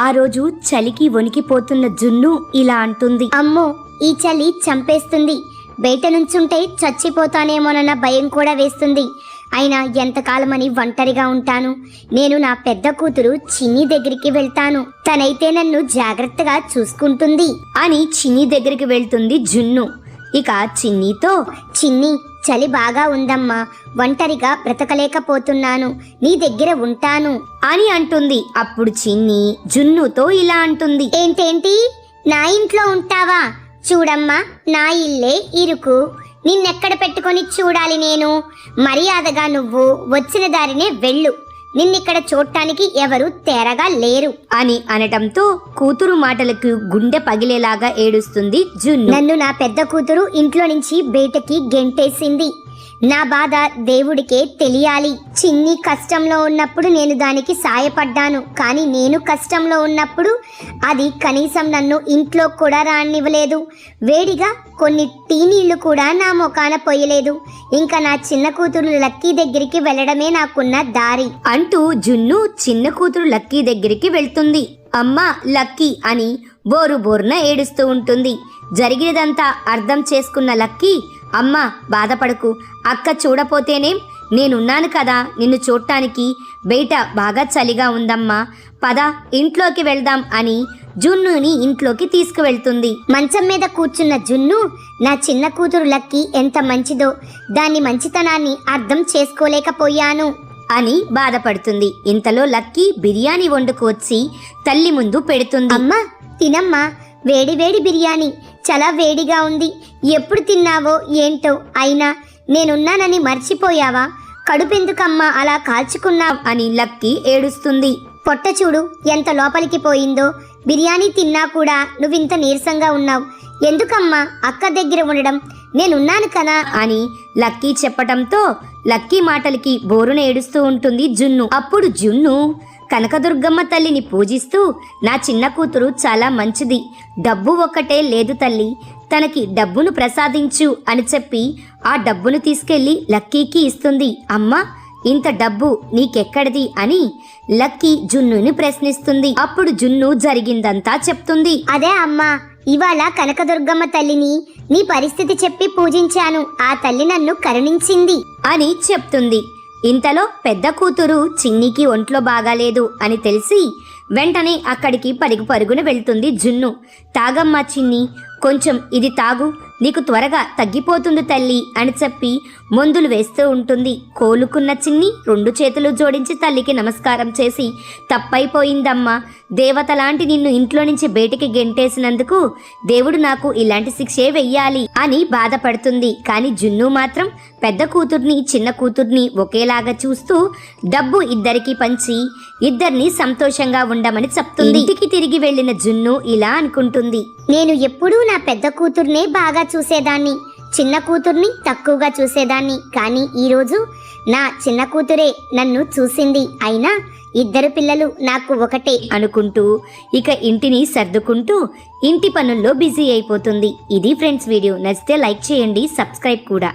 ఆ రోజు చలికి వణికిపోతున్న జున్ను ఇలా అంటుంది. అమ్మో, ఈ చలి చంపేస్తుంది. బయట నుంచుంటే చచ్చిపోతానేమోనన్న భయం కూడా వేస్తుంది. అయినా ఎంతకాలమని ఒంటరిగా ఉంటాను. నేను నా పెద్ద కూతురు చిన్ని దగ్గరికి వెళ్తాను. తనైతే నన్ను జాగ్రత్తగా చూసుకుంటుంది అని చిన్ని దగ్గరికి వెళ్తుంది జున్ను. ఇక చిన్నితో, చిన్ని, చలి బాగా ఉందమ్మా, ఒంటరిగా బ్రతకలేకపోతున్నాను, నీ దగ్గర ఉంటాను అని అంటుంది. అప్పుడు చిన్ని జున్నుతో ఇలా అంటుంది. ఏంటేంటి, నా ఇంట్లో ఉంటావా? చూడమ్మా, నా ఇల్లే ఇరుకు. నిన్నెక్కడ పెట్టుకొని చూడాలి నేను? మర్యాదగా నువ్వు వచ్చిన దారినే వెళ్ళు. నిన్నిక్కడ చూడటానికి ఎవరు తేరగా లేరు అని అనటంతో కూతురు మాటలకు గుండె పగిలేలాగా ఏడుస్తుంది జున్ను. నన్ను నా పెద్ద కూతురు ఇంట్లో నుంచి బయటకి గెంటేసింది. నా బాధ దేవుడికే తెలియాలి. చిన్ని కష్టంలో ఉన్నప్పుడు నేను దానికి సాయపడ్డాను, కానీ నేను కష్టంలో ఉన్నప్పుడు అది కనీసం నన్ను ఇంట్లో కూడా రానివ్వలేదు. వేడిగా కొన్ని టీ నీళ్లు కూడా నా ముఖాన పోయలేదు. ఇంకా నా చిన్న కూతురు లక్కీ దగ్గరికి వెళ్ళడమే నాకున్న దారి అంటూ జున్ను చిన్న కూతురు లక్కీ దగ్గరికి వెళ్తుంది. అమ్మా లక్కీ అని బోరున ఏడుస్తూ ఉంటుంది. జరిగినదంతా అర్థం చేసుకున్న లక్కీ, అమ్మా బాధపడకు, అక్క చూడపోతేనేం, నేనున్నాను కదా నిన్ను చూడటానికి. బయట బాగా చలిగా ఉందమ్మా, పద ఇంట్లోకి వెళ్దాం అని జున్నుని ఇంట్లోకి తీసుకువెళ్తుంది. మంచం మీద కూర్చున్న జున్ను, నా చిన్న కూతురు లక్కీ ఎంత మంచిదో, దాని మంచితనాన్ని అర్థం చేసుకోలేకపోయాను అని బాధపడుతుంది. ఇంతలో లక్కీ బిర్యానీ వండుకు వచ్చి తల్లి ముందు పెడుతుంది. అమ్మా తినమ్మా, వేడి వేడి బిర్యానీ, చాలా వేడిగా ఉంది. ఎప్పుడు తిన్నావో ఏంటో, అయినా నేనున్నానని మర్చిపోయావా? కడుపెందుకమ్మా అలా కాల్చుకున్నావు అని లక్కీ ఏడుస్తుంది. పొట్ట చూడు ఎంత లోపలికి పోయిందో. బిర్యానీ తిన్నా కూడా నువ్వింత నీరసంగా ఉన్నావు. ఎందుకమ్మా అక్క దగ్గర ఉండడం? నేనున్నాను కదా అని లక్కీ చెప్పటంతో లక్కీ మాటలకి బోరున ఏడుస్తూ ఉంటుంది జున్ను. అప్పుడు జున్ను కనకదుర్గమ్మ తల్లిని పూజిస్తూ, నా చిన్న కూతురు చాలా మంచిది, డబ్బు ఒక్కటే లేదు తల్లి, తనకి డబ్బును ప్రసాదించు అని చెప్పి ఆ డబ్బును తీసుకెళ్లి లక్కీకి ఇస్తుంది. అమ్మా ఇంత డబ్బు నీకెక్కడిది అని లక్కీ జున్నుని ప్రశ్నిస్తుంది. అప్పుడు జున్ను జరిగిందంతా చెప్తుంది. అదే అమ్మా, ఇవాళ కనకదుర్గమ్మ తల్లిని నీ పరిస్థితి చెప్పి పూజించాను, ఆ తల్లి నన్ను కరుణించింది అని చెప్తుంది. ఇంతలో పెద్ద కూతురు చిన్నికి ఒంట్లో బాగాలేదు అని తెలిసి వెంటనే అక్కడికి పరుగున వెళ్తుంది జున్ను. తాగమ్మా చిన్ని, కొంచెం ఇది తాగు, నీకు త్వరగా తగ్గిపోతుంది తల్లి అని చెప్పి మందులు వేస్తూ ఉంటుంది. కోలుకున్న చిన్ని 2 చేతులు జోడించి తల్లికి నమస్కారం చేసి, తప్పైపోయిందమ్మా, దేవత లాంటి నిన్ను ఇంట్లో నుంచి బయటికి గెంటేసినందుకు దేవుడు నాకు ఇలాంటి శిక్షే వెయ్యాలి అని బాధపడుతుంది. కానీ జున్ను మాత్రం పెద్ద కూతుర్ని చిన్న కూతుర్ని ఒకేలాగా చూస్తూ డబ్బు ఇద్దరికి పంచి ఇద్దరిని సంతోషంగా ఉండమని చెప్తుంది. ఇంటికి తిరిగి వెళ్లిన జున్ను ఇలా అనుకుంటుంది. నేను ఎప్పుడూ నా పెద్ద కూతుర్నే బాగా చూసేదాన్ని, చిన్న కూతుర్ని తక్కువగా చూసేదాన్ని. కానీ ఈరోజు నా చిన్న కూతురే నన్ను చూసింది. అయినా ఇద్దరు పిల్లలు నాకు ఒకటే అనుకుంటూ ఇక ఇంటిని సర్దుకుంటూ ఇంటి పనుల్లో బిజీ అయిపోతుంది. ఇది ఫ్రెండ్స్ వీడియో. నచ్చితే లైక్ చేయండి, సబ్స్క్రైబ్ కూడా.